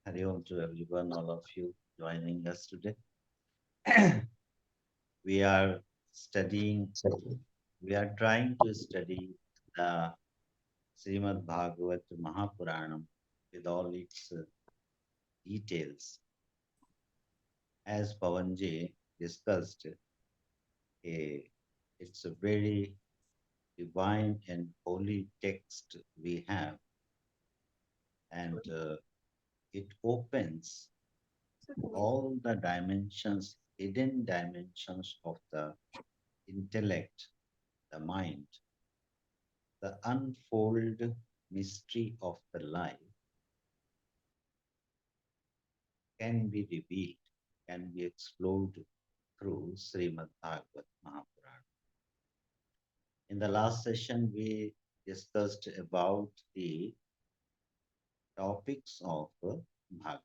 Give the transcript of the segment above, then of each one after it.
Hari Om to everyone, all of you joining us today. we are studying, we are trying to study the Srimad Bhagavat Mahapuranam with all its details. As Pavanji discussed, it's a very divine and holy text we have, and it opens all the dimensions, hidden dimensions of the intellect, the mind, the unfold mystery of the life can be revealed, can be explored through Srimad Bhagavat Mahapurana. In the last session, we discussed about the topics of Bhagavat.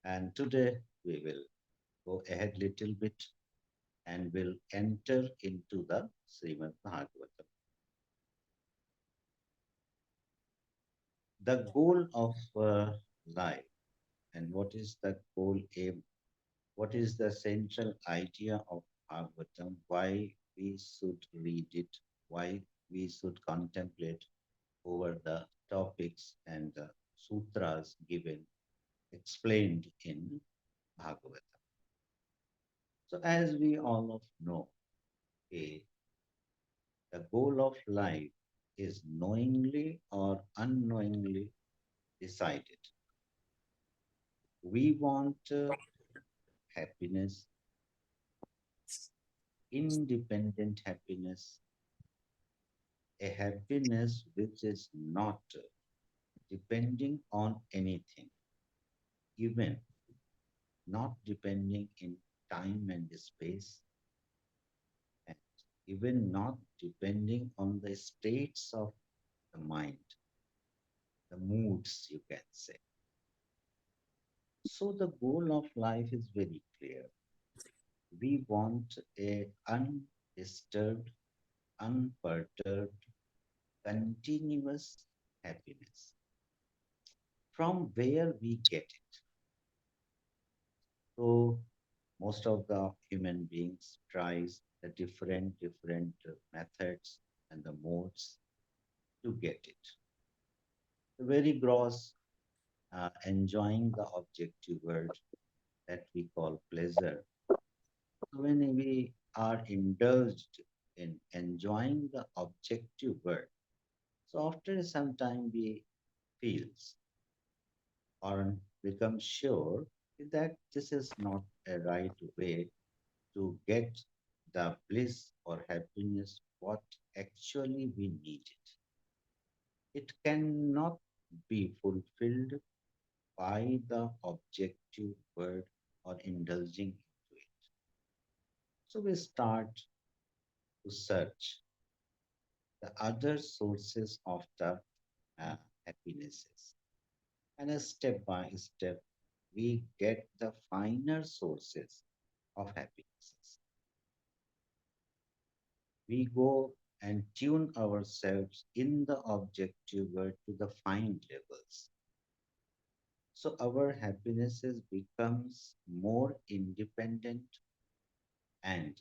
And today we will go ahead little bit and will enter into the Srimad Bhagavatam. The goal of life and what is the goal aim, what is the central idea of Bhagavatam, why we should read it, why we should contemplate over the topics and the sutras given, explained in Bhagavatam. So as we all of know, eh, the goal of life is knowingly or unknowingly decided. We want happiness, independent happiness, a happiness which is not depending on anything, even not depending in time and space, and even not depending on the states of the mind, the moods, you can say. So the goal of life is very clear. We want a undisturbed, unperturbed, continuous happiness. From where we get it? So most of the human beings tries the different methods and the modes to get it. The very gross enjoying the objective world that we call pleasure. So when we are indulged in enjoying the objective world, so after some time we feels or become sure that this is not a right way to get the bliss or happiness what actually we need it. It cannot be fulfilled by the objective word or indulging into it. So we start to search the other sources of the happinesses. And as step by step, we get the finer sources of happinesses. We go and tune ourselves in the objective world to the fine levels. So our happinesses becomes more independent and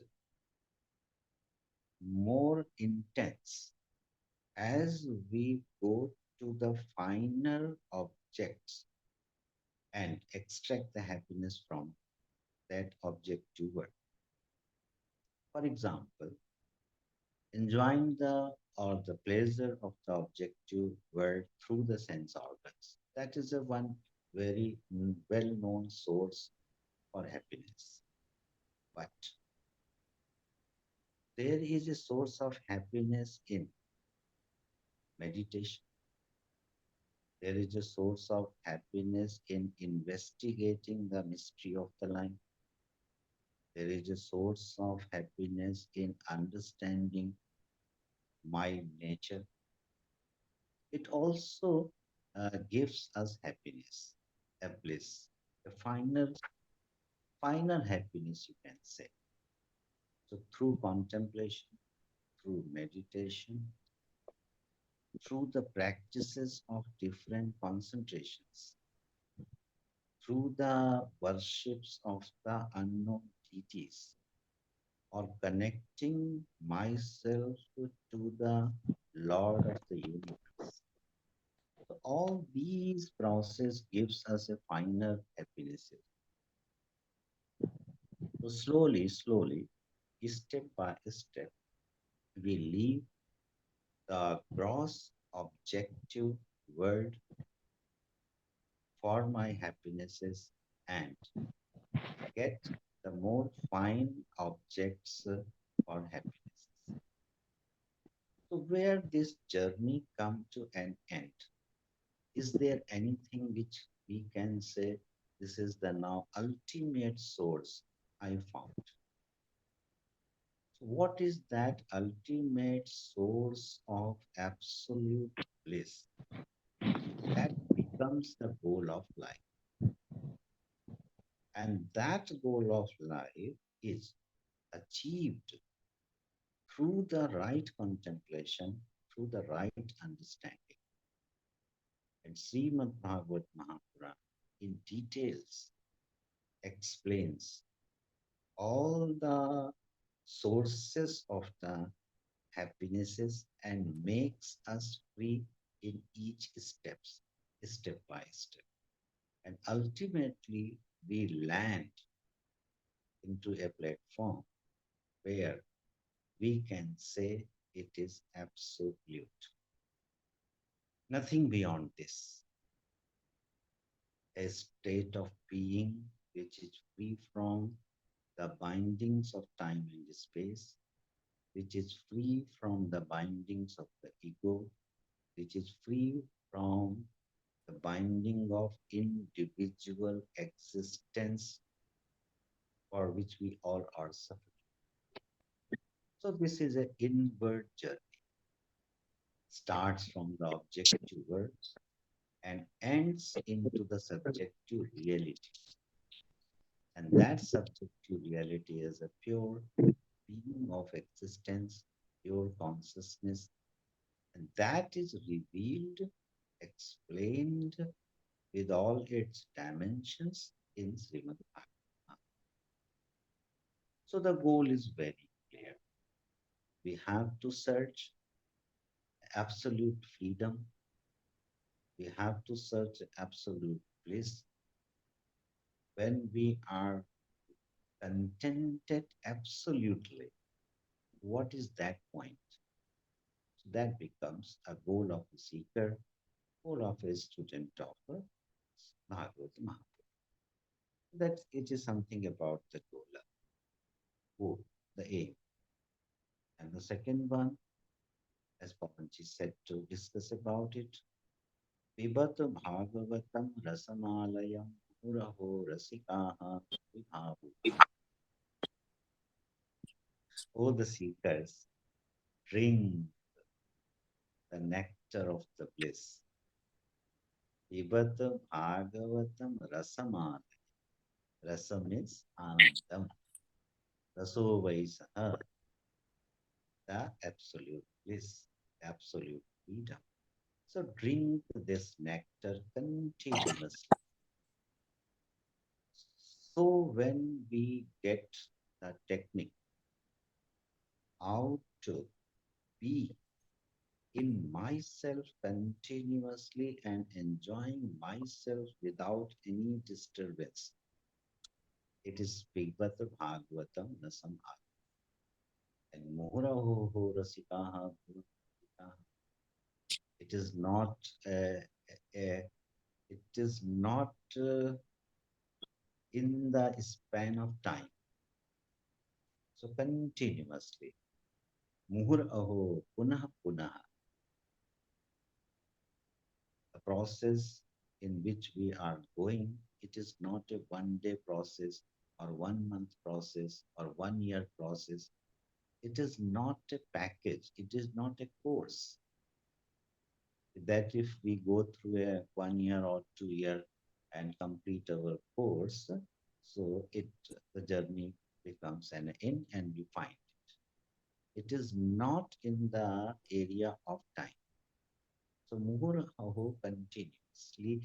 more intense as we go to the finer objects and extract the happiness from that objective world. For example, enjoying the or the pleasure of the objective world through the sense organs. That is a one very well-known source for happiness. But there is a source of happiness in meditation. There is a source of happiness in investigating the mystery of the life. There is a source of happiness in understanding my nature. It also gives us happiness, a bliss, a final happiness, you can say. So through contemplation, through meditation, through the practices of different concentrations, through the worships of the unknown deities or connecting myself to the Lord of the universe. So all these process gives us a finer happiness. So slowly, step by step, we leave the gross objective world for my happinesses and get the more fine objects for happinesses. So where this journey come to an end, is there anything which we can say this is the now ultimate source I found? So what is that ultimate source of absolute bliss that becomes the goal of life? And that goal of life is achieved through the right contemplation, through the right understanding. And Srimad Bhagavad Mahapurana in details explains all the sources of the happinesses and makes us free in each steps, step by step. And ultimately, we land into a platform where we can say it is absolute. Nothing beyond this. A state of being which is free from the bindings of time and space, which is free from the bindings of the ego, which is free from the binding of individual existence for which we all are suffering. So this is an inward journey, starts from the objective world and ends into the subjective reality. And that subjective reality is a pure being of existence, pure consciousness, and that is revealed, explained with all its dimensions in Srimad Bhagavatam. So the goal is very clear. We have to search absolute freedom. We have to search absolute bliss when we are contented absolutely. What is that point? So that becomes a goal of a seeker, goal of a student of Bhagavad Mahaprabhu. That it is something about the goal, the aim. And the second one, as Papanji said to discuss about it, Pibat Bhagavatam Rasamalayam Muraho Rasikaha Vibhavu. O the seekers, drink the nectar of the bliss. Pibat Bhagavatam Rasamalaya. Rasam is Anandam. Raso Vaisaha, the absolute bliss, absolute freedom. So drink this nectar continuously. So when we get the technique how to be in myself continuously and enjoying myself without any disturbance, it is Pigbata Bhagavatam Nasamha. And Mohura Ho Rasikaha. It is not a it is not in the span of time. So continuously, muhur aho punah punah, the process in which we are going, it is not a 1 day process or 1 month process or 1 year process. It is not a package. It is not a course that if we go through a 1 year or 2 year and complete our course, so the journey becomes an end and we find it. It is not in the area of time. So Muhur Aho continuously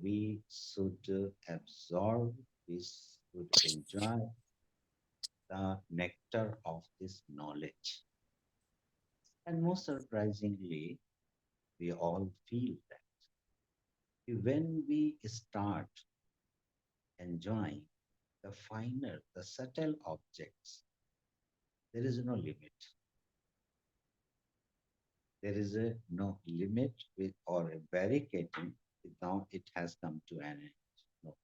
we should absorb, we should enjoy the nectar of this knowledge. And most surprisingly, we all feel that when we start enjoying the finer, the subtle objects, there is no limit. There is a no limit with or a barricading. Now it has come to an end. No,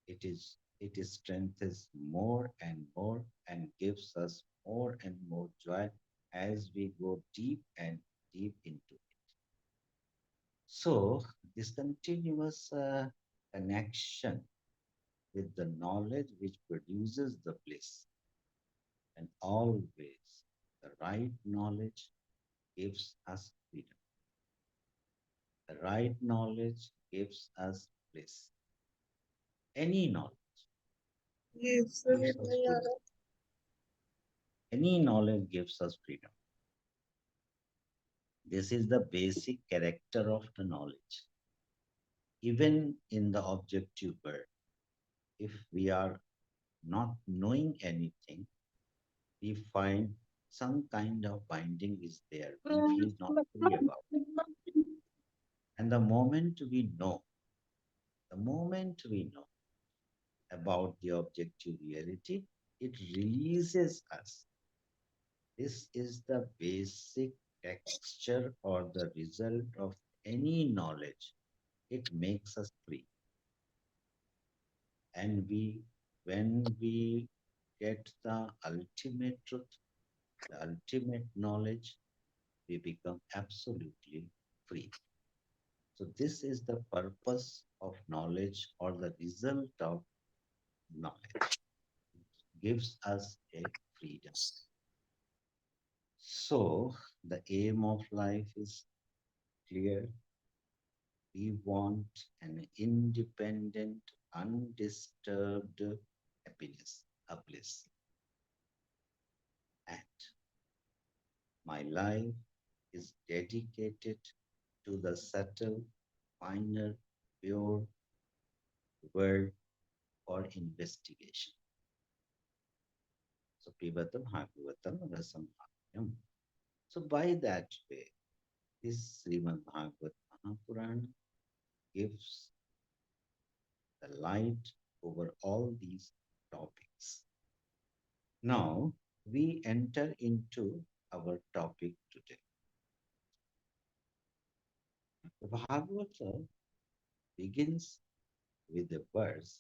it is strengthens more and more and gives us more and more joy as we go deep and deep into it. So this continuous connection with the knowledge which produces the bliss, and always the right knowledge gives us freedom. The right knowledge gives us bliss. Any knowledge gives us Absolutely, you're bliss. right. Any knowledge gives us freedom. This is the basic character of the knowledge. Even in the objective world, if we are not knowing anything, we find some kind of binding is there. We feel not free about it. And the moment we know about the objective reality, it releases us. This is the basic texture or the result of any knowledge. It makes us free. And when we get the ultimate truth, the ultimate knowledge, we become absolutely free. So, this is the purpose of knowledge or the result of knowledge. It gives us a freedom. So, the aim of life is clear. We want an independent, undisturbed happiness, a bliss. And my life is dedicated to the subtle, finer, pure world for investigation. So, Pivatam Bhagavatam Rasam Bhagyam. So, by that way, this Srimad Bhagavat Mahapurana gives the light over all these topics. Now, we enter into our topic today. The Bhagavata begins with a verse.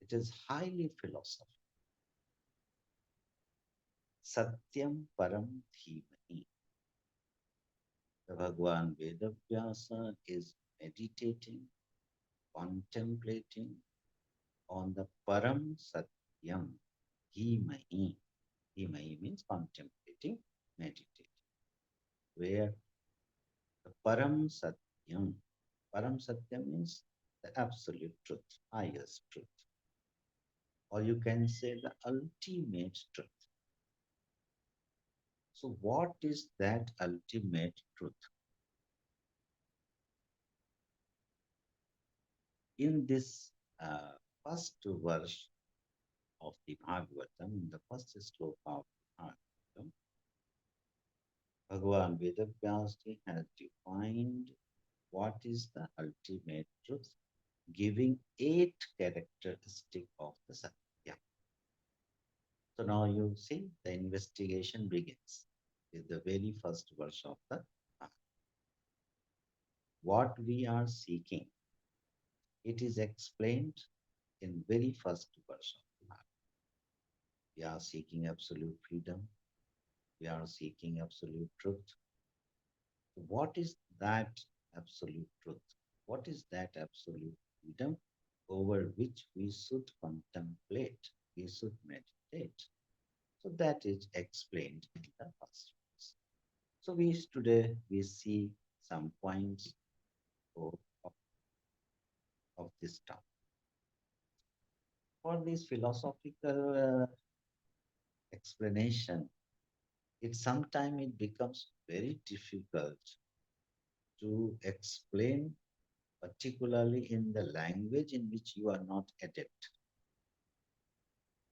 It is highly philosophical. Satyam Param Dhimahi. The Bhagwan Vedavyasa is meditating, contemplating on the Param Satyam Dhimahi. Dhimahi means contemplating, meditating, where the Param Satyam means the absolute truth, highest truth, or you can say the ultimate truth. So, what is that ultimate truth? In this first verse of the Bhagavatam, in the first sloka of the Bhagavatam, Bhagavan Vedavyasji has defined what is the ultimate truth, giving 8 characteristics of the Satya. So now you see the investigation begins with the very first verse of the Bhagavad. What we are seeking, it is explained in very first verse of the Bhagavad. We are seeking absolute freedom. We are seeking absolute truth. What is that absolute truth? What is that absolute freedom over which we should contemplate? We should meditate. So that is explained in the first verse. So today we see some points of, of this topic. For this philosophical explanation, it sometimes it becomes very difficult to explain, particularly in the language in which you are not adept.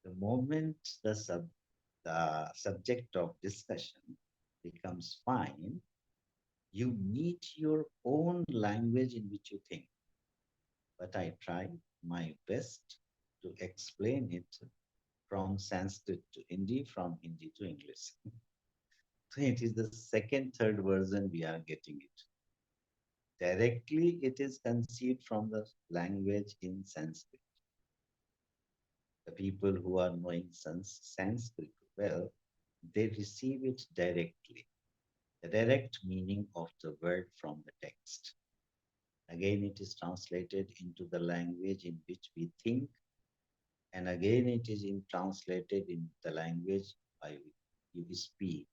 The moment the subject of discussion becomes fine, you need your own language in which you think. But I try my best to explain it from Sanskrit to Hindi, from Hindi to English. So it is the second, third version we are getting it. Directly, it is conceived from the language in Sanskrit. The people who are knowing Sanskrit well, they receive it directly, the direct meaning of the word from the text. Again, it is translated into the language in which we think, and again, it is translated in the language by which we speak.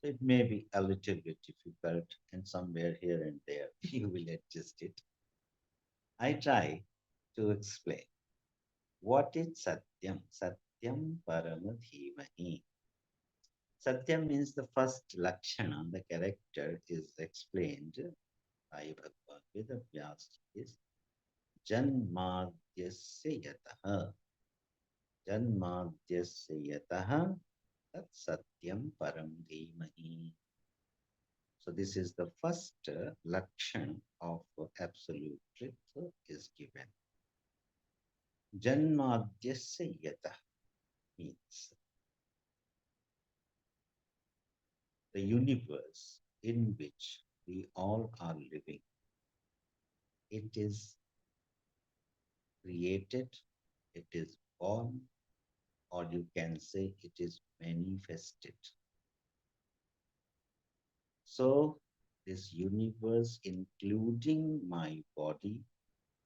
So it may be a little bit difficult, and somewhere here and there you will adjust it. I try to explain what is Satyam. Satyam Param Dhimahi. Satyam means the first Lakshana, the character is explained by Bhagavad Gita Vyas is Janmadyasya Yataha. Janmadyasya Yataha Tat Satyam Param Dhimahi. So this is the first Lakshan of absolute truth is given. Janmadyasya Yataha means the universe in which we all are living. It is created, it is born, or you can say it is manifested. So, this universe, including my body,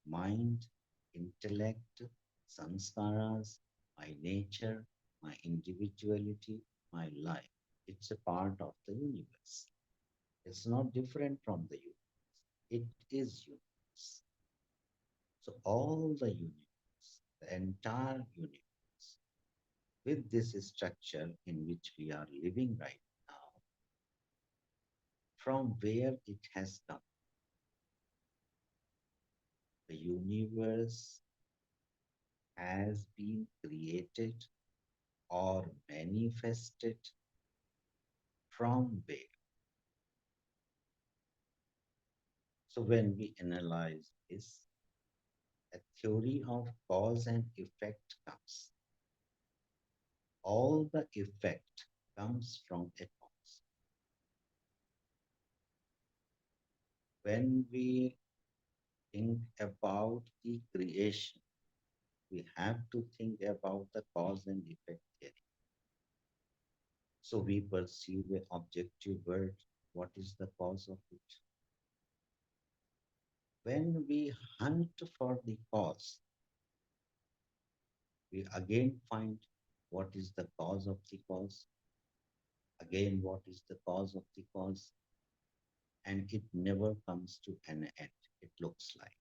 mind, intellect, samskaras, my nature, my individuality, my life, it's a part of the universe. It's not different from the universe. It is universe. So all the universe, the entire universe, with this structure in which we are living right now, from where it has come. The universe has been created or manifested from where. So when we analyze this, a theory of cause and effect comes. All the effect comes from a cause. When we think about the creation, we have to think about the cause and effect theory. So we perceive an objective world. What is the cause of it? When we hunt for the cause, we again find what is the cause of the cause, again, what is the cause of the cause, and it never comes to an end, it looks like.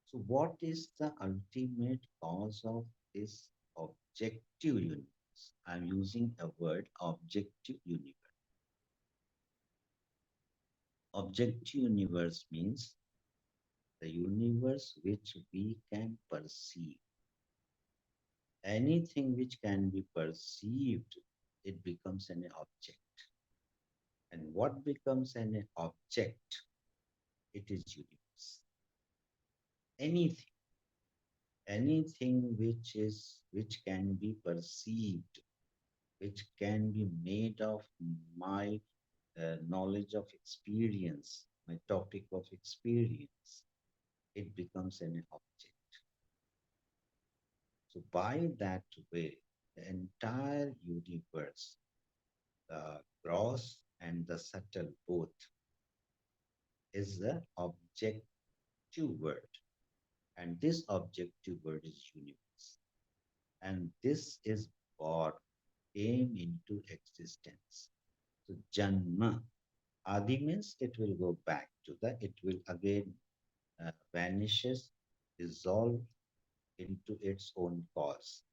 So, what is the ultimate cause of this objective universe? I'm using a word objective universe. Objective universe means the universe which we can perceive. Anything which can be perceived, it becomes an object. And what becomes an object? It is universe. Anything, anything which can be perceived, which can be made of my knowledge of experience, my topic of experience, it becomes an object. So by that way, the entire universe, the gross and the subtle both, is the objective word. And this objective word is universe. And this is what came into existence. So Janma, Adi means it will go back to the, it will again vanishes, dissolve into its own cause.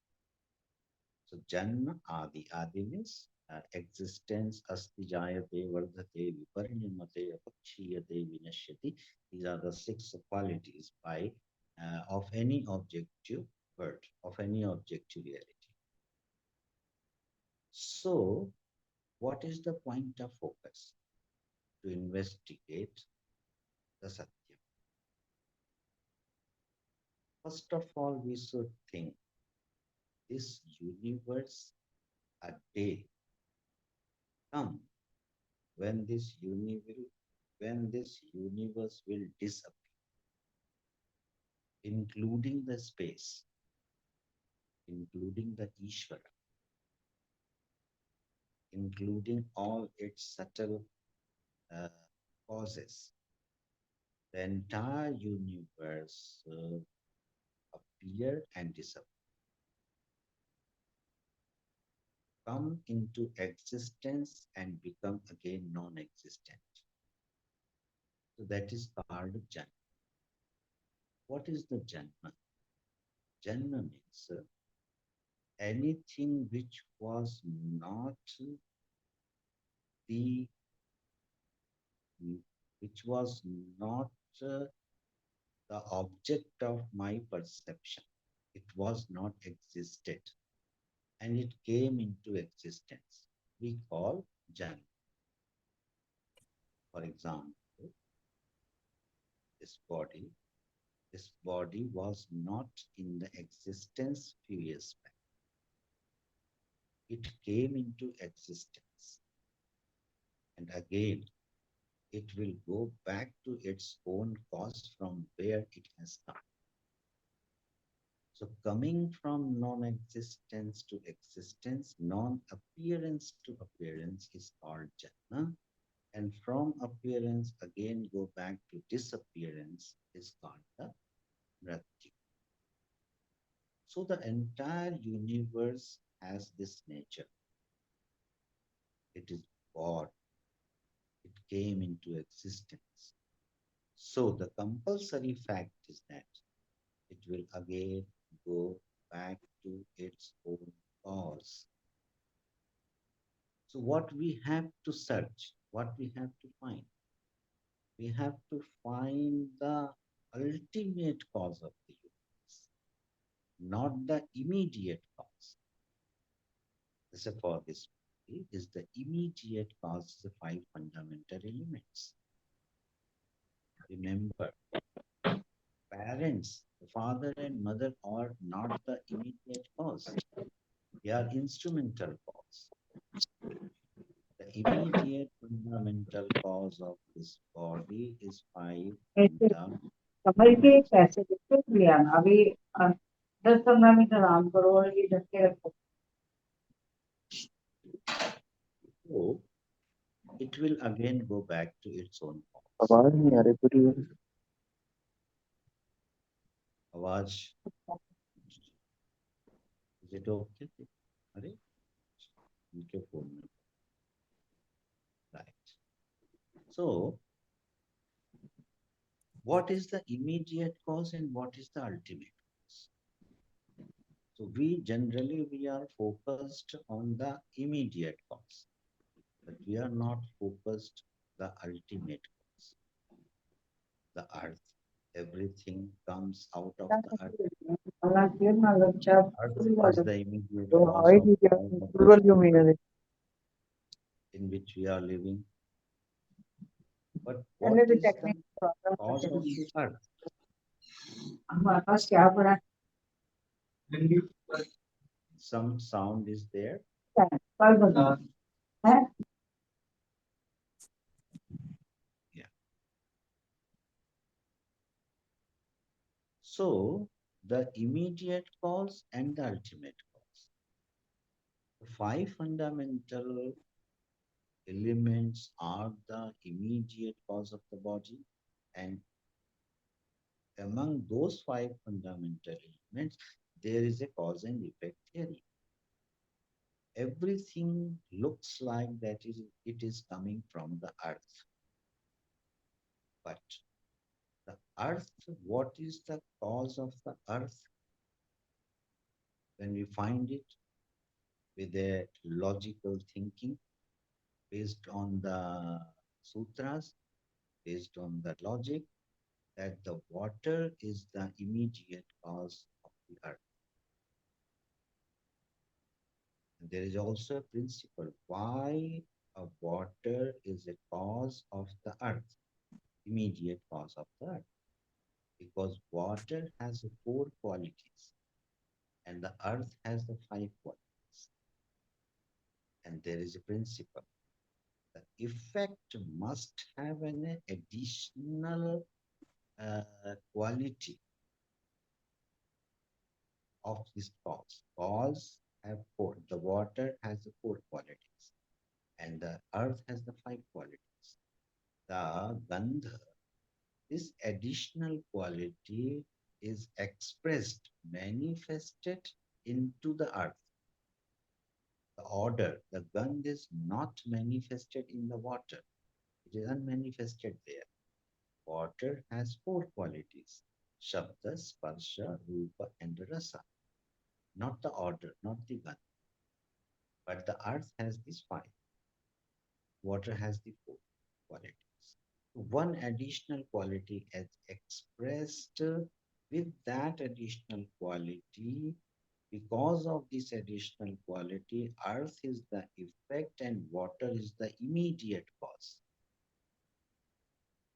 So Janma Adi, Adi means existence, asti jayate, vardhate, viparinimate, apakshiyate, vinashyati. These are the six qualities by of any objective word, of any objective reality. So, what is the point of focus? To investigate the Satyam. First of all, we should think this universe, a day come when this universe will disappear, including the space, including the Ishvara, including all its subtle uh, causes. The entire universe appear and disappear, come into existence and become again non-existent. So that is called Janma. What is the Janma? Janma means anything which was not the which was not the object of my perception. It was not existed and it came into existence. We call Janma. For example, this body, this body was not in the existence few years back. It came into existence and again it will go back to its own cause from where it has started. So coming from non-existence to existence, non-appearance to appearance is called Janma. And from appearance again go back to disappearance is called the Mrityu. So the entire universe has this nature. It is born. It came into existence. So the compulsory fact is that it will again go back to its own cause. So what we have to search, what we have to find, we have to find the ultimate cause of the universe, not the immediate cause. So for this is the immediate cause, the five fundamental elements. Remember, parents, the father and mother are not the immediate cause. They are instrumental cause. The immediate fundamental cause of this body is five ऐसे fundamental. समझ के कैसे discuss लिया ना अभी 10-15 minute आराम करो और ये ढक के रखो So it will again go back to its own cause. आवाज नहीं आ रही पूरी Awaj, is it okay? Are microphone. Right. So what is the immediate cause and what is the ultimate cause? So we are focused on the immediate cause, but we are not focused the ultimate cause. The earth, everything comes out of the earth. Earth is the immediate तो cause high of की क्या all the Google क्यों नहीं है in which we are living. But पहले what भी is the technique cause of the earth? हमारे पास क्या पड़ा Some sound is there. कल बता है Yeah. So the immediate cause and the ultimate cause. The five fundamental elements are the immediate cause of the body, and among those five fundamental elements, there is a cause and effect theory. Everything looks like that it is coming from the earth. But the earth, what is the cause of the earth? When we find it, with a logical thinking based on the sutras, based on the logic, that the water is the immediate cause of the earth. And there is also a principle why a water is a cause of the earth, immediate cause of the earth, because water has four qualities and the earth has the five qualities. And there is a principle. The effect must have an additional quality of this cause. Cause have four. The water has the four qualities, and the earth has the five qualities. The gandha, this additional quality is expressed, manifested into the earth. The order, the gandha is not manifested in the water. It is unmanifested there. Water has four qualities: Shabda, Sparsha, Rupa, and Rasa. Not the order, not the gun, but the earth has these five. Water has the four qualities. One additional quality is expressed with that additional quality. Because of this additional quality, earth is the effect and water is the immediate cause.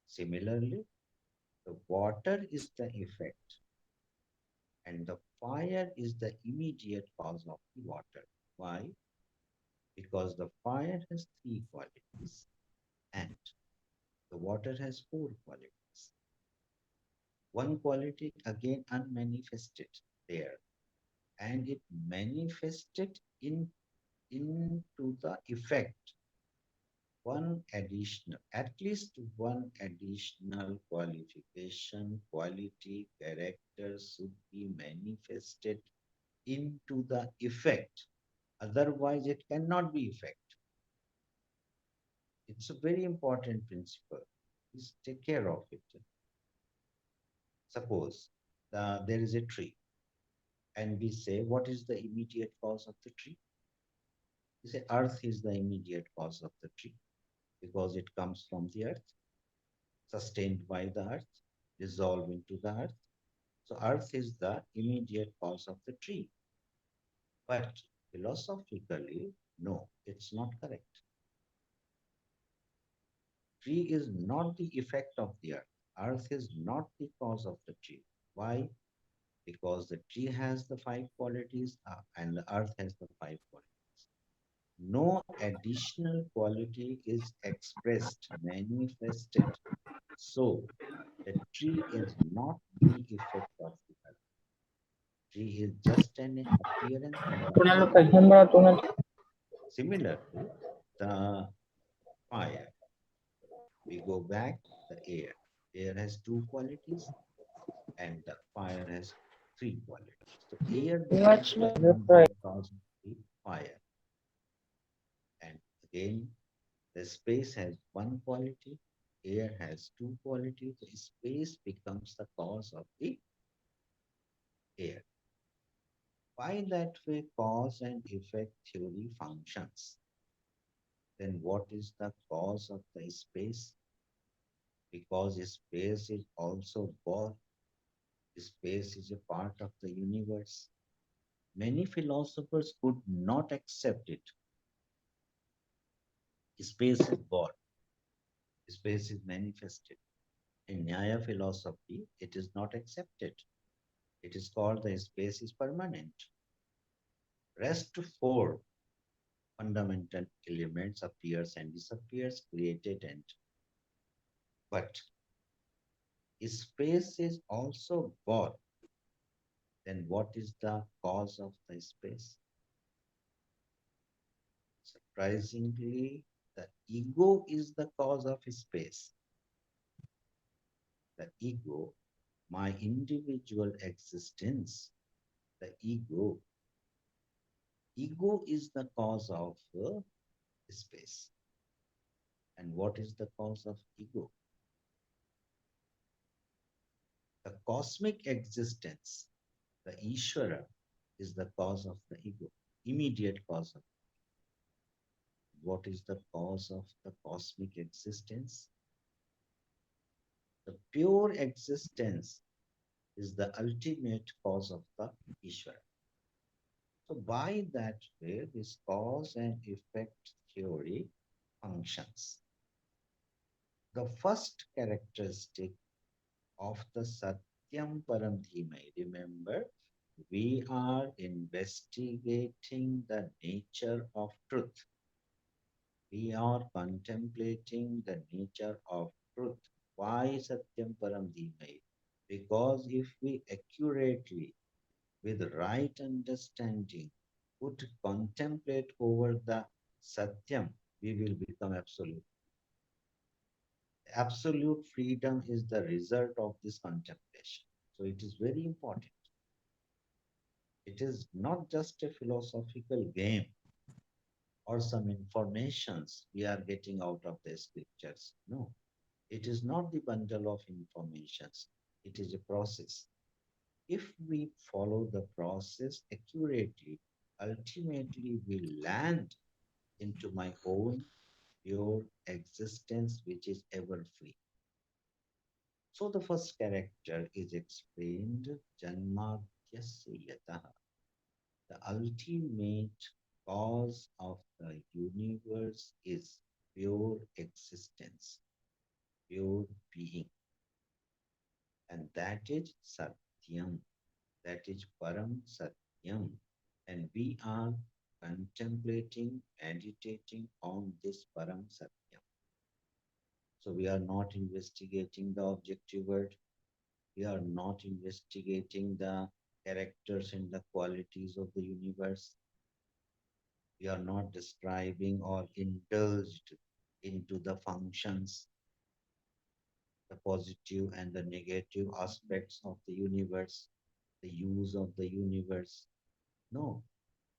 Similarly, the water is the effect and the fire is the immediate cause of the water. Why? Because the fire has three qualities and the water has four qualities. One quality again unmanifested there, and it manifested into the effect. One additional, at least one additional qualification, quality, character should be manifested into the effect. Otherwise, it cannot be effect. It's a very important principle. Please take care of it. Suppose there is a tree, and we say, what is the immediate cause of the tree? We say, earth is the immediate cause of the tree because it comes from the earth, sustained by the earth, dissolved into the earth. So, earth is the immediate cause of the tree. But philosophically, no, it's not correct. Tree is not the effect of the earth. Earth is not the cause of the tree. Why? Because the tree has the five qualities and the earth has the five qualities. No additional quality is expressed, manifested. So the tree is not the effect of the earth. Tree is just an appearance and the effect. Similarly, the fire, we go back, the air. Air has two qualities and the fire has three qualities. So air becomes the immediate cause of the fire. And again, the space has one quality, air has two qualities. The space becomes the cause of the air. Why that way cause and effect theory functions? Then what is the cause of the space? Because space is also God. Space is a part of the universe. Many philosophers could not accept it. Space is God. Space is manifested. In Nyaya philosophy, it is not accepted. It is called the space is permanent. Rest four fundamental elements appears and disappears, created and but space is also God. Then what is the cause of the space? Surprisingly, the ego is the cause of space. The ego, my individual existence, the ego is the cause of space. And what is the cause of ego? The cosmic existence, the Ishvara, is the cause of the ego. immediate cause of what is the cause of the cosmic existence. The pure existence is the ultimate cause of the Ishvara. So by that way, this cause and effect theory functions. The first characteristic of the Satyam Param Dhimai, remember, we are investigating the nature of truth. We are contemplating the nature of truth. Why Satyam Param Dhimai? Because if we accurately, with right understanding, would contemplate over the Satyam, we will become absolute. Absolute freedom is the result of this contemplation. So it is very important. It is not just a philosophical game or some informations we are getting out of the scriptures. No, it is not the bundle of informations. It is a process. If we follow the process accurately, ultimately we land into my own pure existence, which is ever free. So the first character is explained, Janmadhyasya Yataha. The ultimate cause of the universe is pure existence, pure being, and that is Satyam, that is Param Satyam. And we are contemplating, meditating on this Param Satyam. So we are not investigating the objective world, we are not investigating the characters and the qualities of the universe. We are not describing or indulged into the functions, the positive and the negative aspects of the universe, the use of the universe. No,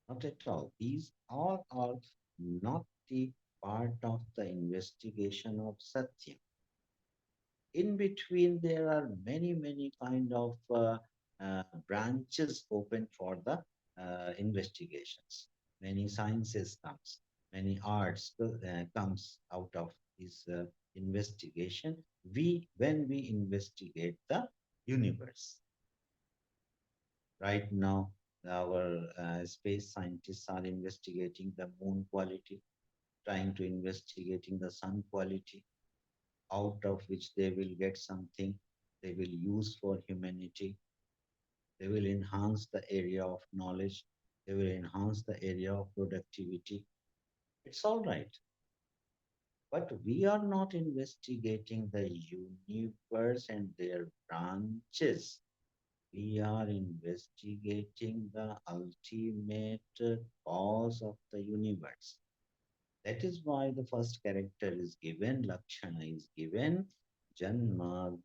not at all. These all are not the part of the investigation of Satya. In between, there are many kind of branches open for the investigations. Many sciences comes, many arts comes out of this investigation. When we investigate the universe, right now, our space scientists are investigating the moon quality, trying to investigating the sun quality, out of which they will get something they will use for humanity. They will enhance the area of knowledge. They will enhance the area of productivity. It's all right. But we are not investigating the universe and their branches. We are investigating the ultimate cause of the universe. That is why the first character is given, Lakshana is given, Janmadhyasya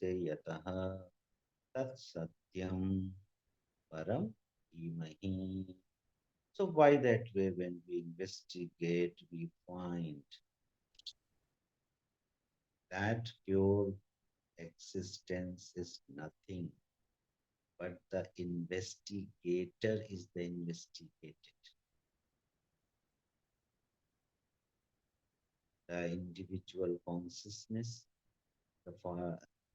Yataha Tat Satyam Param Dhimahi. So by that way, when we investigate, we find that pure existence is nothing, but the investigator is the investigated. The individual consciousness,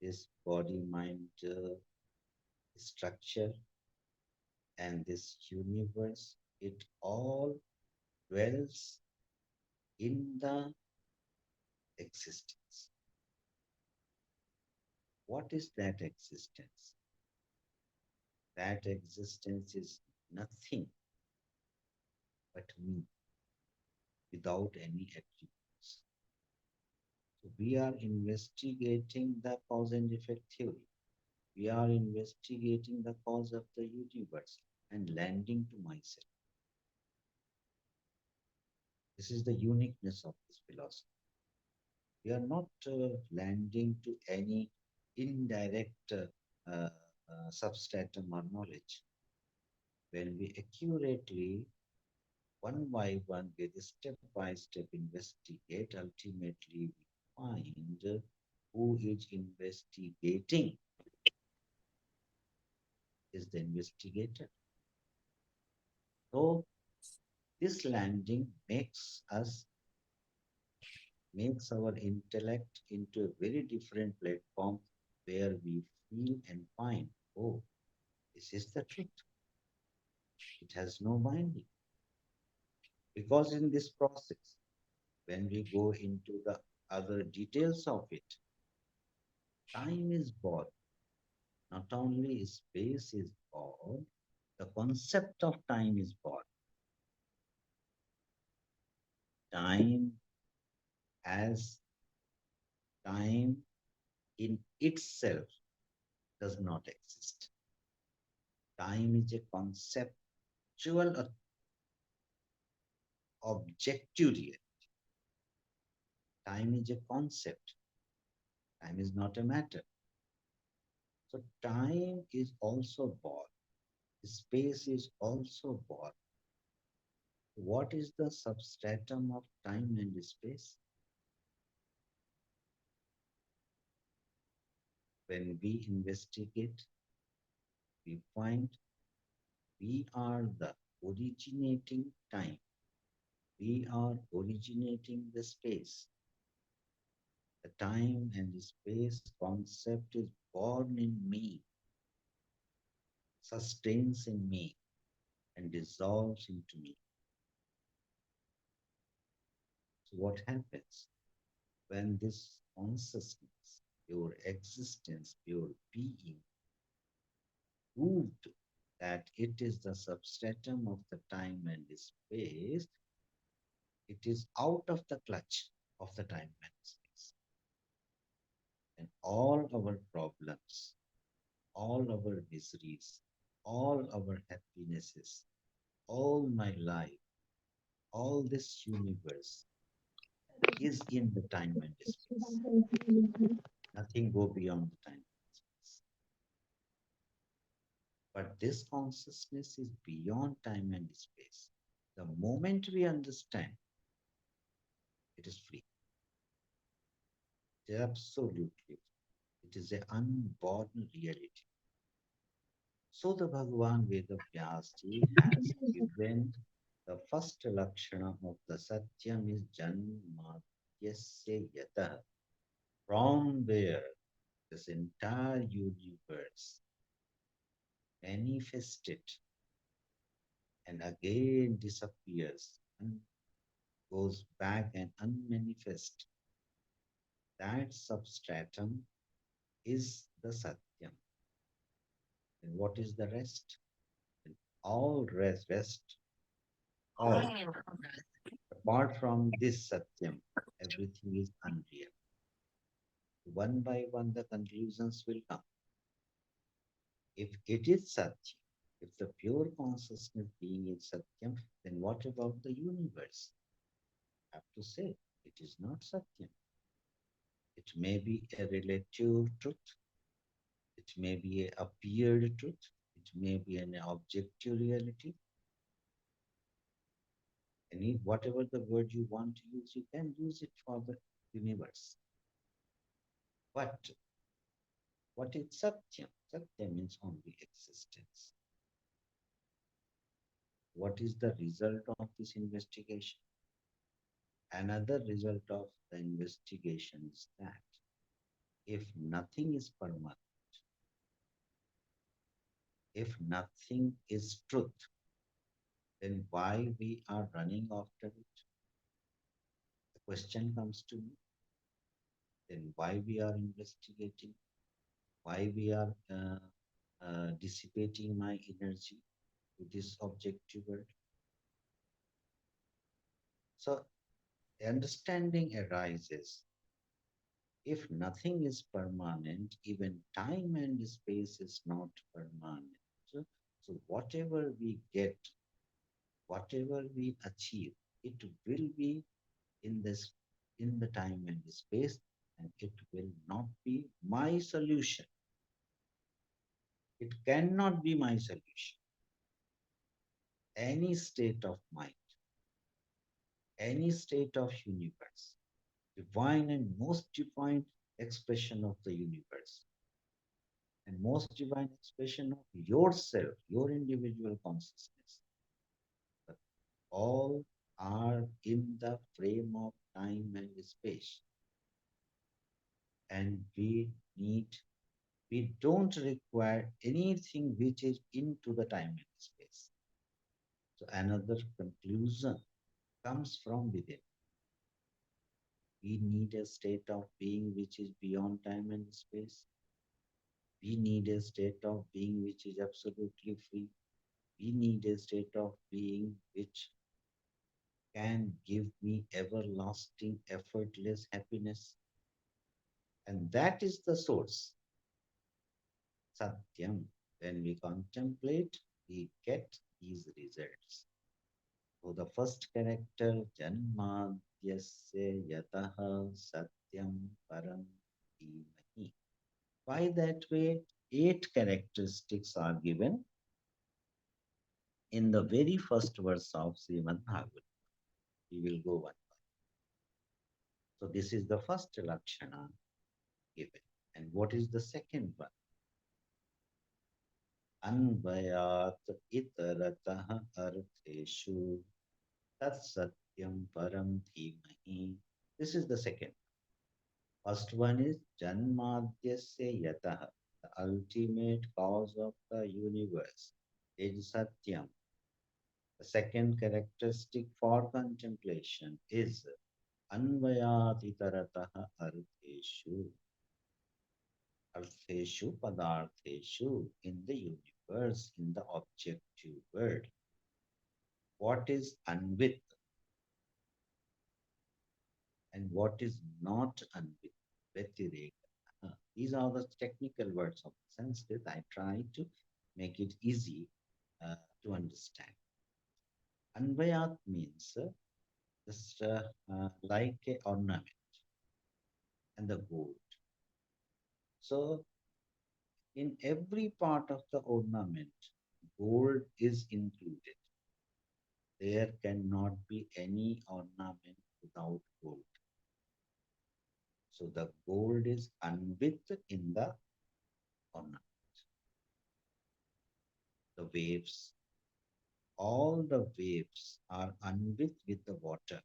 this body mind structure, and this universe, it all dwells in the existence. What is that existence? That existence is nothing but me without any attributes. So we are investigating the cause and effect theory. We are investigating the cause of the universe and landing to myself. This is the uniqueness of this philosophy. We are not landing to any indirect substratum or knowledge. When we accurately, one by one, with step by step investigate, ultimately we find who is investigating is the investigator. So This landing makes our intellect into a very different platform where we feel and find, oh, this is the truth. It has no binding. Because in this process, when we go into the other details of it, time is born. Not only space is born, the concept of time is born. Time as time in itself does not exist. Time is a conceptual objective reality. Time is a concept. Time is not a matter. So time is also born. Space is also born. What is the substratum of time and space? When we investigate, we find we are the originating time. We are originating the space. The time and space concept is born in me, sustains in me, and dissolves into me. So, what happens when this consciousness, your existence, your being, proved that it is the substratum of the time and space, it is out of the clutch of the time and space. And all our problems, all our miseries, all our happinesses, all my life, all this universe is in the time and space. Nothing go beyond the time and space. But this consciousness is beyond time and space. The moment we understand, it is free. It is absolutely free. It is an unborn reality. So the Bhagavan Veda Vyasji has given the first lakshana of the Satyam is Janmatyasya Yata, from where this entire universe manifested and again disappears and goes back and unmanifest. That substratum is the Satyam. And what is the rest? And all rest, all apart from this Satyam, everything is unreal. One by one, the conclusions will come. If it is Satyam, if the pure consciousness being is Satyam, then what about the universe? I have to say, it is not Satyam. It may be a relative truth, it may be a appeared truth, it may be an objective reality. Any whatever the word you want to use, you can use it for the universe. But what is Satyam? Satyam means only existence. What is the result of this investigation? Another result of the investigation is that if nothing is permanent, if nothing is truth, then why we are running after it? The question comes to me, then why we are investigating, why we are dissipating my energy to this objective world. So understanding arises if nothing is permanent, even time and space is not permanent. So whatever we get, whatever we achieve, it will be in this in the time and space, and it will not be my solution. It cannot be my solution. Any state of mind, any state of universe, divine and most divine expression of the universe, and most divine expression of yourself, your individual consciousness. All are in the frame of time and space, and need we don't require anything which is into the time and space. So another conclusion comes from within. We need a state of being which is beyond time and space. We need a state of being which is absolutely free. We need a state of being which can give me everlasting, effortless happiness. And that is the source, Satyam. When we contemplate, we get these results. So the first character, Janmadyasya Yataha Satyam Param Dhimahi. Why that way? Eight characteristics are given in the very first verse of Srimad Bhagavatam. We will go one by. So this is the first Lakshana given. And what is the second one? Anvayat itaratah artheshu tat satyam param dhimahi. This is the second. First one is Janmadyasya Yataha, the ultimate cause of the universe, is Satyam. The second characteristic for contemplation is Anvayatitarataha Artheshu, Artheshu Padartheshu, in the universe, in the objective world. What is Anvit and what is not Anvit? Vetireka. These are the technical words of Sanskrit. I try to make it easy to understand. Anvayat means just like a ornament and the gold. So in every part of the ornament, gold is included. There cannot be any ornament without gold. So the gold is unwith in the ornament. The waves, all the waves are unwith with the water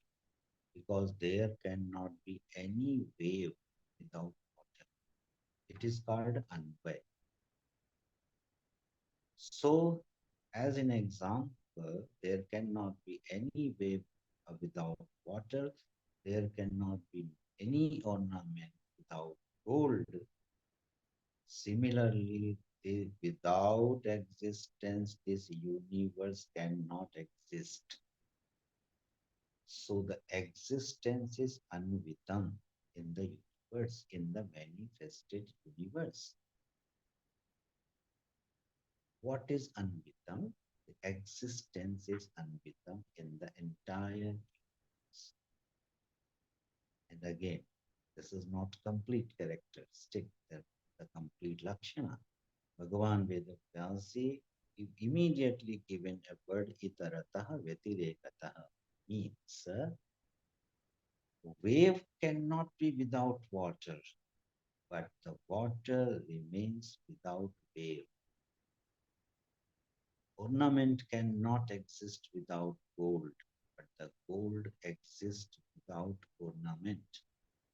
because there cannot be any wave without water. It is called unway. So, as an example, there cannot be any wave without water. There cannot be any ornament without gold. Similarly, without existence, this universe cannot exist. So the existence is anvitam in the universe, in the manifested universe. What is anvitam? The existence is anvitam in the entire universe. And again, this is not complete characteristic, the complete lakshana. Bhagavan Vedavyasi immediately given a word itarataha vetirekataha means wave cannot be without water, but the water remains without wave. Ornament cannot exist without gold, but the gold exists without ornament.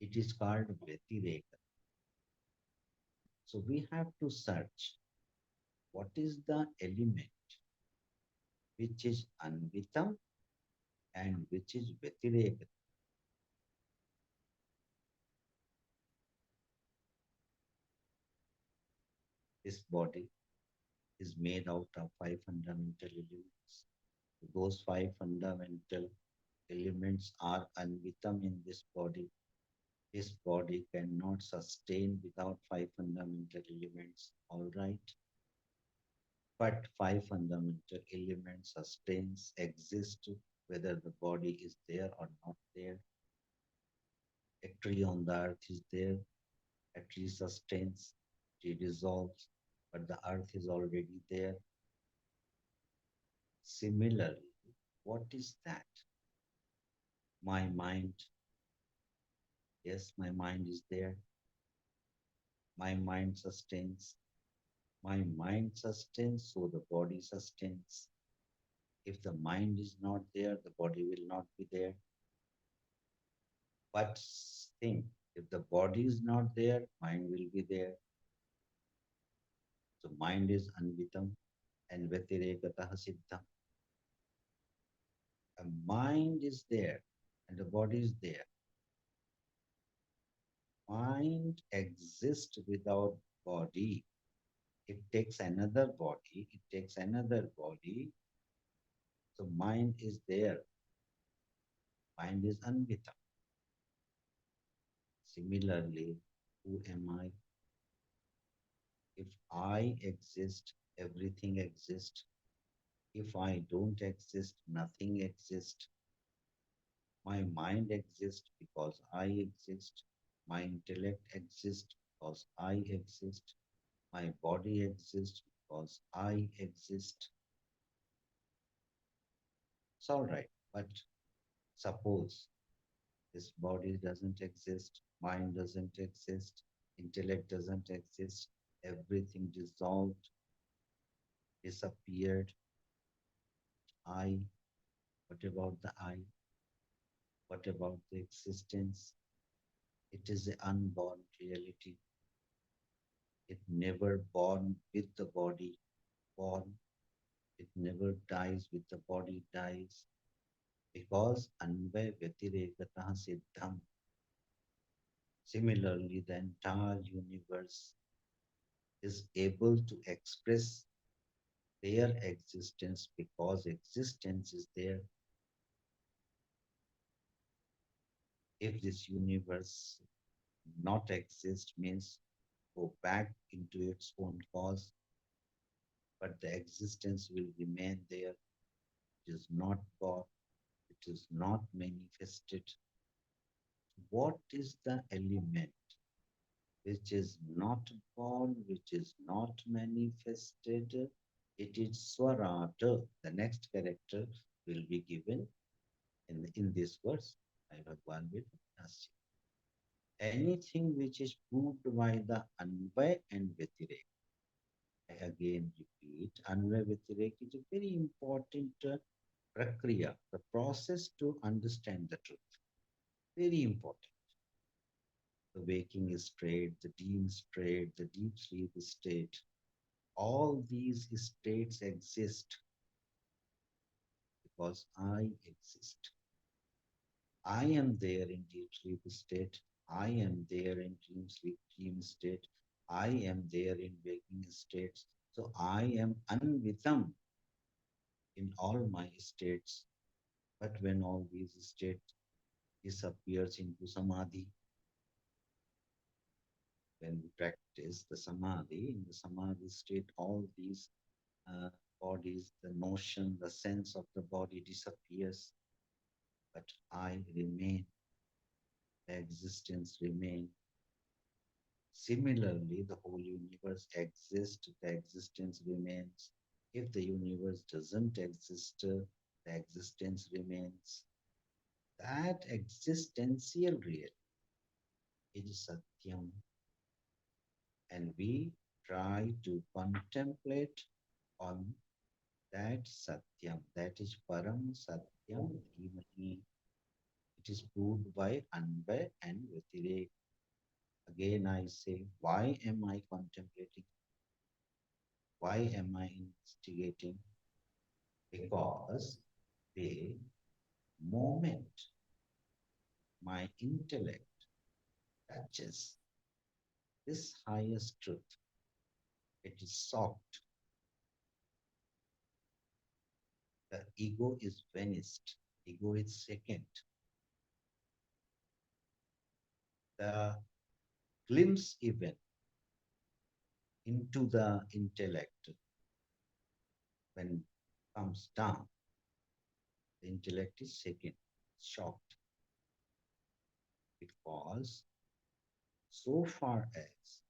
It is called Vetireka. So we have to search what is the element which is Anvitam and which is Vetireka. This body is made out of five fundamental elements. Those five fundamental elements are Anvitam in this body. This body cannot sustain without five fundamental elements, all right? But five fundamental elements sustains, exist, whether the body is there or not there. A tree on the earth is there, a tree sustains, tree dissolves, but the earth is already there. Similarly, what is that? My mind, yes, my mind is there. My mind sustains. My mind sustains, so the body sustains. If the mind is not there, the body will not be there. But think, if the body is not there, mind will be there. So mind is anvitam and vatirekatah siddham. A mind is there and the body is there. Mind exists without body. It takes another body, it takes another body. So mind is there. Mind is anvita. Similarly, who am I? If I exist, everything exists. If I don't exist, nothing exists. My mind exists because I exist. My intellect exists because I exist. My body exists because I exist. It's all right. But suppose this body doesn't exist, mind doesn't exist, intellect doesn't exist, everything dissolved, disappeared. I, what about the I? What about the existence? It is the unborn reality. It never born with the body born. It never dies with the body dies. Because anvay vyatirekatah siddham. Similarly, the entire universe is able to express their existence because existence is there. If this universe not exist means go back into its own cause, but the existence will remain there. It is not God, it is not manifested. What is the element which is not born, which is not manifested? It is Swarata. The next character will be given in this verse. I have one with us. Anything which is proved by the Anvay and Vyatirek. I again repeat, Anvay Vyatirek is a very important prakriya, the process to understand the truth. Very important. The waking state, the dream state, the deep sleep state, all these states exist because I exist. I am there in deep sleep state. I am there in dream sleep dream state. I am there in waking states. So I am anvitam in all my states. But when all these states disappears into samadhi, when we practice the samadhi, in the samadhi state, all these uh, bodies, the notion, the sense of the body disappears, but I remain, the existence remains. Similarly, the whole universe exists, the existence remains. If the universe doesn't exist, the existence remains. That existential real is Satyam, and we try to contemplate on that Satyam. That is Param Satyam Dhimahi. It is proved by Anvay and Vyatirek. Again, I say, why am I contemplating? Why am I investigating? Because the moment my intellect touches this highest truth, it is soft. The ego is vanished. Ego is second. The glimpse even into the intellect when comes down, the intellect is second, shocked, because so far as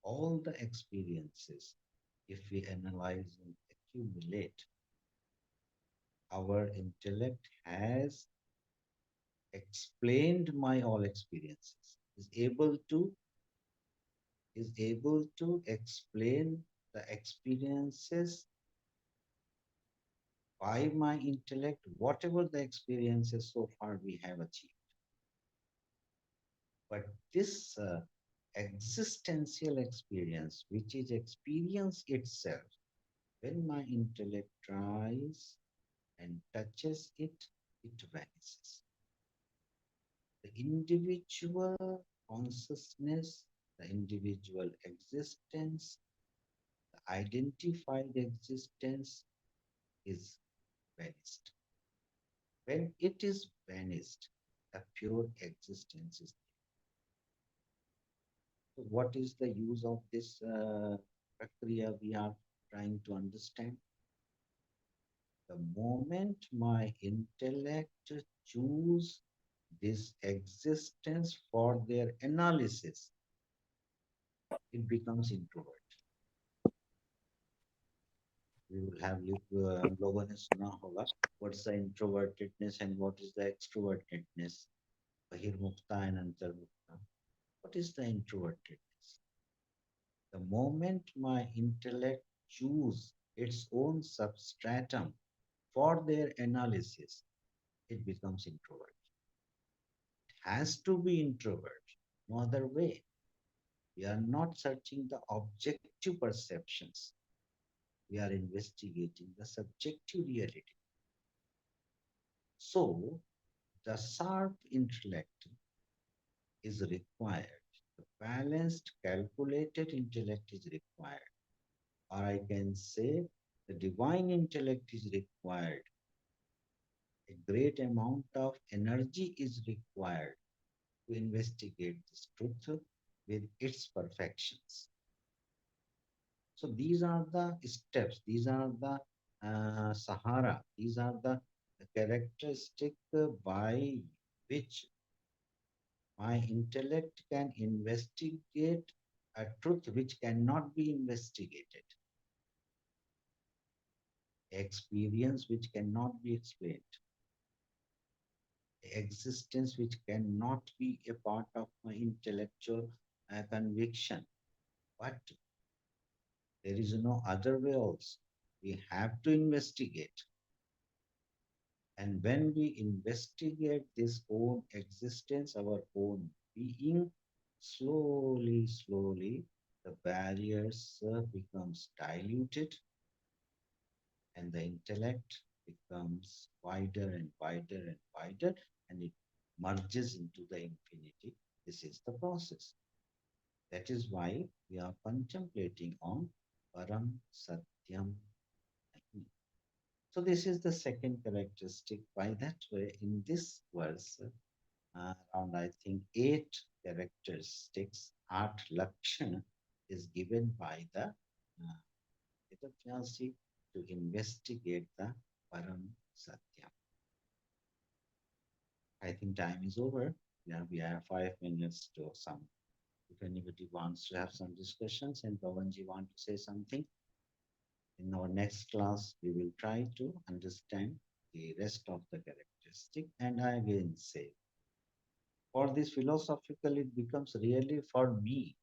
all the experiences, if we analyze and accumulate, our intellect has explained my all experiences, is able to explain the experiences by my intellect, whatever the experiences so far we have achieved. But this existential experience, which is experience itself, when my intellect tries and touches it, it vanishes. The individual consciousness, the individual existence, the identified existence is vanished. When it is vanished, a pure existence is. So what is the use of this prakriya we are trying to understand? The moment my intellect choose this existence for their analysis, it becomes introvert. We will have लोगों ने सुना होगा what's the introvertedness and what is the extrovertedness. बहिर्मुखता and अंतर्मुखता. What is the introvertedness? The moment my intellect choose its own substratum for their analysis, it becomes introvert. It has to be introvert, no other way. We are not searching the objective perceptions. We are investigating the subjective reality. So, the sharp intellect is required. The balanced, calculated intellect is required. Or I can say the divine intellect is required. A great amount of energy is required to investigate this truth with its perfections. So these are the steps, these are the Sahara, these are the characteristic by which my intellect can investigate a truth which cannot be investigated, experience which cannot be explained, existence which cannot be a part of my intellectual conviction. But there is no other way also. We have to investigate. And when we investigate this own existence, our own being, slowly, slowly, the barriers becomes diluted and the intellect becomes wider and wider and wider and it merges into the infinity. This is the process. That is why we are contemplating on Param Satyam. So this is the second characteristic. By that way, in this verse, around I think 8 characteristics, art Lakshana is given by the Vedavyansi to investigate the Param Satyam. I think time is over. Yeah, we have 5 minutes to some. If anybody wants to have some discussions and Pavanji want to say something, in our next class, we will try to understand the rest of the characteristic. And I again say, for this philosophical, it becomes really for me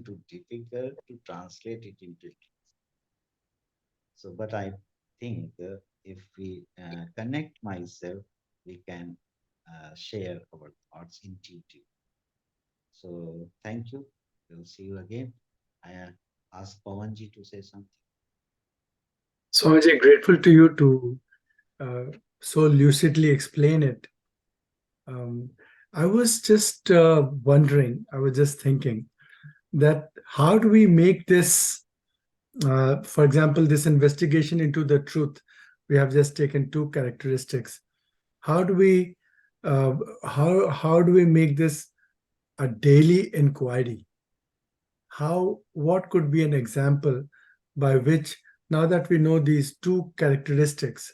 too difficult to translate it into English. So, but I think if we connect myself, we can share our thoughts intuitively. So, thank you. We'll see you again. I ask Pawanji to say something. Swamiji, grateful to you to so lucidly explain it. Um, I was just wondering, I was just thinking that how do we make this, for example, this investigation into the truth? We have just taken 2 characteristics. How do we, uh, how do we make this a daily inquiry? What could be an example by which, now that we know these 2 characteristics,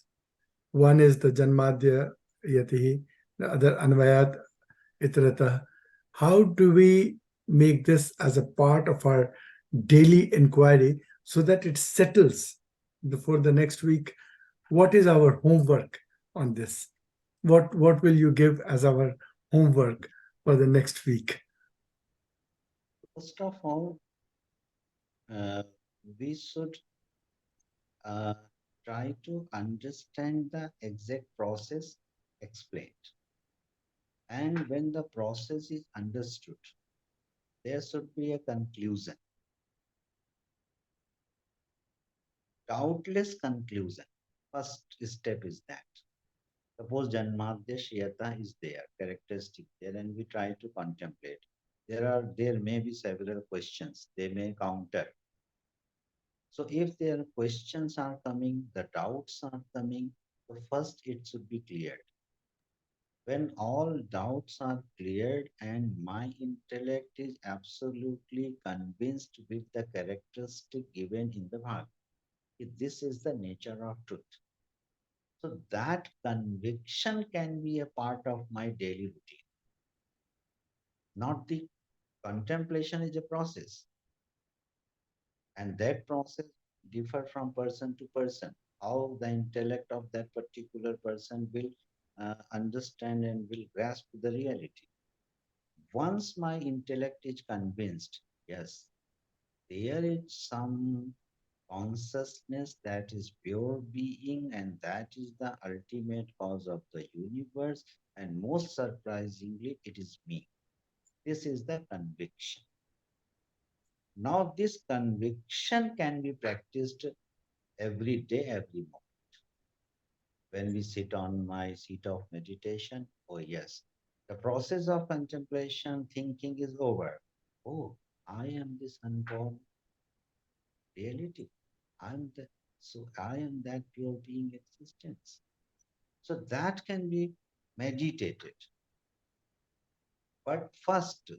one is the Janmadya Yatihi, the other Anvayat Itarata. How do we make this as a part of our daily inquiry so that it settles before the next week? What is our homework on this? What will you give as our homework for the next week? First of all, we should uh, try to understand the exact process explained. And when the process is understood, there should be a conclusion, doubtless conclusion. First step is that. Suppose Janmadya Shiyata is there, characteristic there, and we try to contemplate. There may be several questions, they may counter. So if their questions are coming, the doubts are coming, so first it should be cleared. When all doubts are cleared and my intellect is absolutely convinced with the characteristic given in the Bhagavad, this is the nature of truth. So that conviction can be a part of my daily routine. Not the contemplation is a process, and that process differ from person to person. How the intellect of that particular person will understand and will grasp the reality. Once my intellect is convinced, yes, there is some consciousness that is pure being, and that is the ultimate cause of the universe, and most surprisingly, it is me. This is the conviction. Now, this conviction can be practiced every day, every moment. When we sit on my seat of meditation, oh yes, the process of contemplation, thinking is over. Oh, I am this unborn reality. I'm the so I am that pure being existence. So that can be meditated. But first,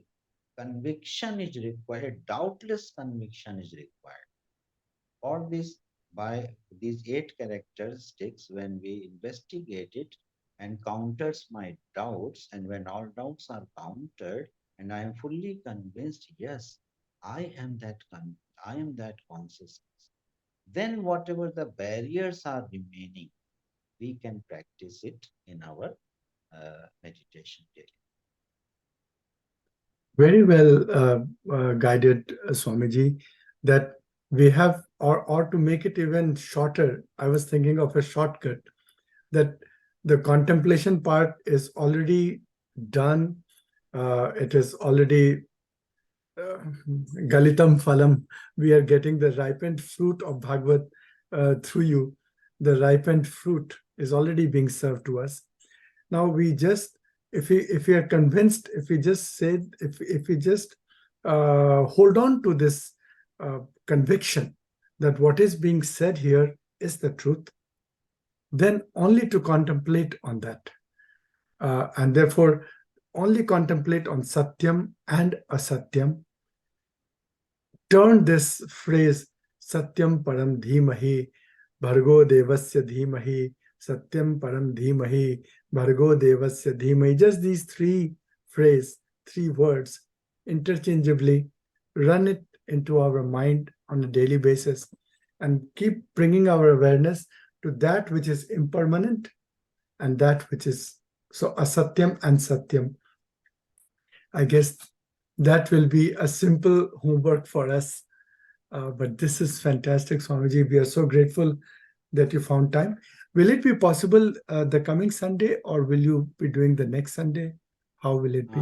conviction is required, doubtless conviction is required. For this, by these 8 characteristics, when we investigate it and counters my doubts, and when all doubts are countered, and I am fully convinced, yes, I am that consciousness. Then whatever the barriers are remaining, we can practice it in our meditation daily. Very well guided, Swamiji, that we have, or to make it even shorter, I was thinking of a shortcut, that the contemplation part is already done. It is already uh, Galitam Phalam. We are getting the ripened fruit of Bhagavad through you. The ripened fruit is already being served to us. Now we just, if we are convinced, if we just say, if we just hold on to this conviction that what is being said here is the truth, then only to contemplate on that, and therefore only contemplate on Satyam and Asatyam. Turn this phrase Satyam Param Dhimahi Bhargo Devasya Dhimahi, Satyam Param Dhimahi Bhargo Devasya Dhimahi. Just these three words interchangeably, run it into our mind on a daily basis and keep bringing our awareness to that which is impermanent and that which is so Asatyam and Satyam. I guess that will be a simple homework for us. But this is fantastic, Swamiji. We are so grateful that you found time. Will it be possible the coming Sunday, or will you be doing the next Sunday? How will it be?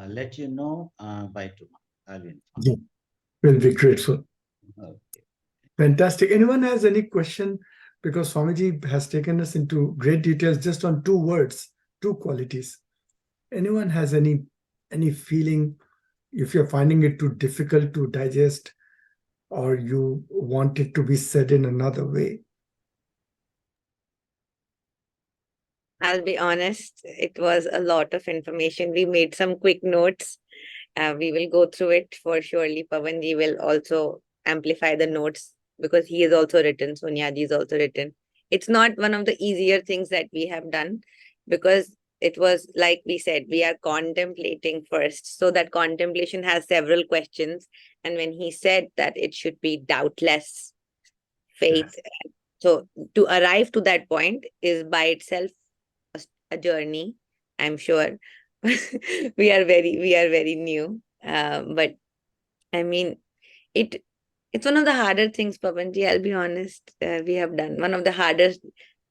Let you know by tomorrow. I'll inform. Yeah, we'll be grateful. Okay. Fantastic. Anyone has any question? Because Swamiji has taken us into great details just on 2 words, 2 qualities. Anyone has any feeling, if you're finding it too difficult to digest, or you want it to be said in another way? I'll be honest, it was a lot of information. We made some quick notes. We will go through it for surely. Pavanji will also amplify the notes because he is also written. Sonyaji is also written. It's not one of the easier things that we have done because it was like we said, we are contemplating first. So that contemplation has several questions. And when he said that it should be doubtless faith, so to arrive to that point is by itself a journey, I'm sure. We are very new. But I mean, it It's one of the harder things, Pavanji, I'll be honest. We have done one of the harder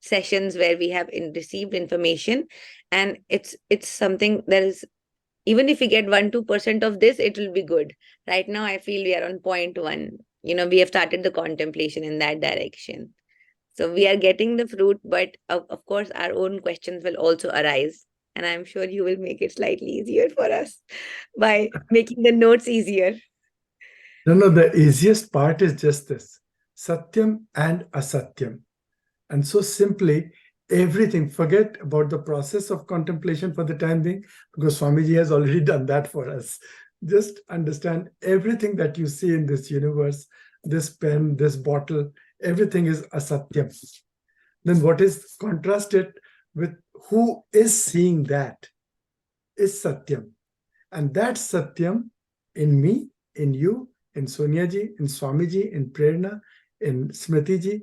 sessions where we have received information, and it's something that is, even if we get 1-2% of this, it will be good. Right now, I feel we are on point one. We have started the contemplation in that direction. So we are getting the fruit, but of course, our own questions will also arise. And I'm sure you will make it slightly easier for us by making the notes easier. No, the easiest part is just this: Satyam and Asatyam. And so simply, everything, forget about the process of contemplation for the time being, because Swamiji has already done that for us. Just understand everything that you see in this universe, this pen, this bottle, everything is Asatyam. Then what is contrasted with who is seeing that is Satyam. And that Satyam in me, in you, in Sonia ji, in Swamiji, in Prerna, in Smriti ji,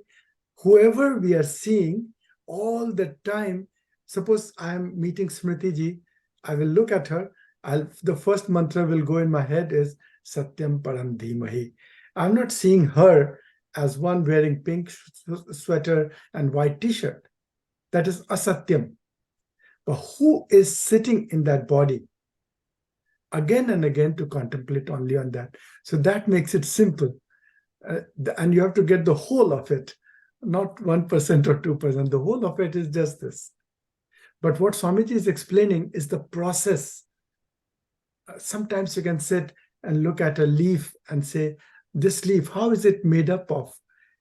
whoever we are seeing all the time. Suppose I am meeting Smriti ji, I will look at her. The first mantra will go in my head is Satyam Param Dhimahi. I'm not seeing her as one wearing pink sweater and white t-shirt. That is Asatyam. But who is sitting in that body? Again and again to contemplate only on that. So that makes it simple. And you have to get the whole of it, not 1% or 2%. The whole of it is just this. But what Swamiji is explaining is the process. Sometimes you can sit and look at a leaf and say, this leaf, how is it made up of?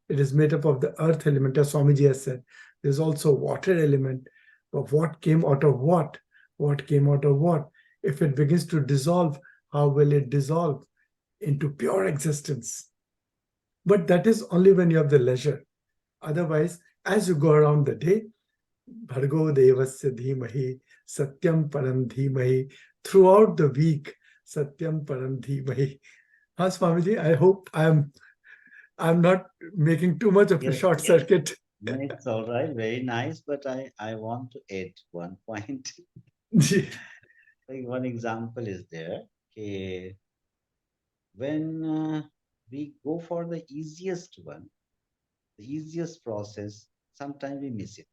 It is made up of the earth element, as Swamiji has said. There's also water element. But what came out of what? What came out of what? If it begins to dissolve, how will it dissolve into pure existence? But that is only when you have the leisure. Otherwise, as you go around the day, Bhargo Devasya Dhimahi, Satyam Param Dhimahi, throughout the week, Satyam Param Dhimahi. Swamiji, I hope I'm not making too much of a short circuit. No, it's all right, very nice, but I want to add one point. Like one example is there. Okay, when we go for the easiest one, the easiest process, sometimes we miss it.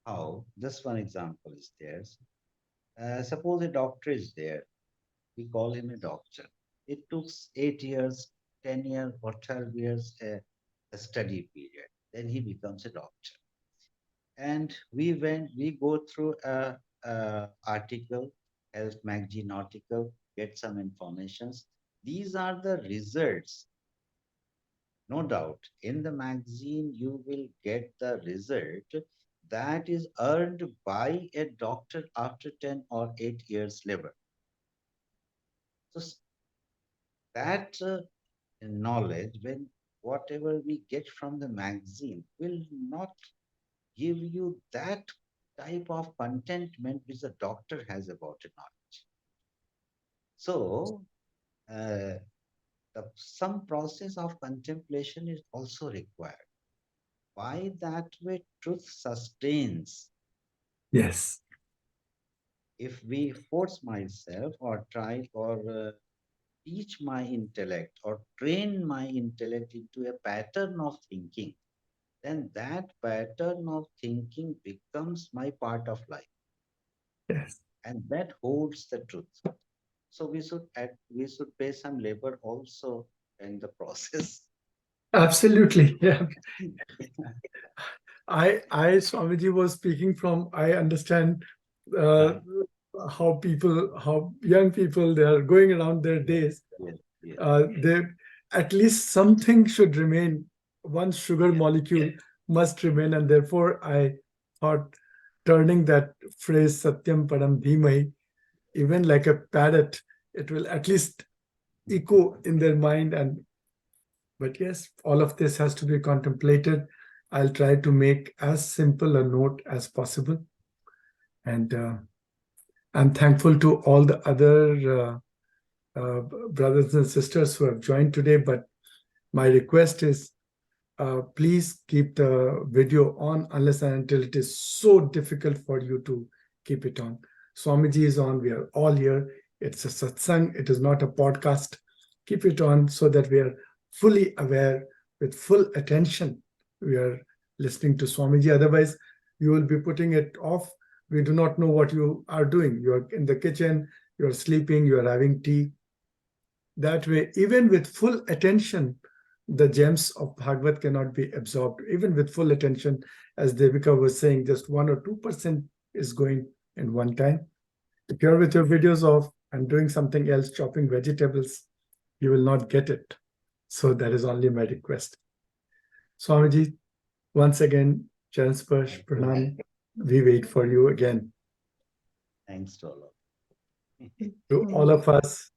How? Just one example is there. Suppose a doctor is there. We call him a doctor. It took 8 years, 10 years, or 12 years a study period. Then he becomes a doctor. And we go through a article, health magazine article, get some informations. These are the results. No doubt, in the magazine, you will get the result that is earned by a doctor after 10 or 8 years labor. So that knowledge, when whatever we get from the magazine, will not give you that type of contentment which the doctor has about a knowledge. So, some process of contemplation is also required. Why that way truth sustains? Yes. If we force myself or try or teach my intellect or train my intellect into a pattern of thinking, then that pattern of thinking becomes my part of life. Yes. And that holds the truth. So we should pay some labor also in the process. Absolutely. Yeah. Swamiji was speaking from, I understand Right. how young people, they are going around their days. Yes, yes, They, at least something should remain. One sugar yes, molecule must remain. And therefore, I thought turning that phrase Satyam Param Dhimahi, even like a parrot, it will at least echo in their mind. But yes, all of this has to be contemplated. I'll try to make as simple a note as possible. And I'm thankful to all the other brothers and sisters who have joined today. But my request is, please keep the video on unless and until it is so difficult for you to keep it on. Swamiji is on. We are all here. It's a satsang. It is not a podcast. keep it on so that we are fully aware with full attention. We are listening to Swamiji. Otherwise, you will be putting it off. We do not know what you are doing. You are in the kitchen, you are sleeping, you are having tea. That way, even with full attention, the gems of Bhagavad cannot be absorbed. Even with full attention, as Devika was saying, just 1 or 2% is going in one time. If you're with your videos off and doing something else, chopping vegetables, you will not get it. So that is only my request. Swamiji, once again, Charan Sparsh, Pranam. We wait for you again. Thanks to all of you. To all of us,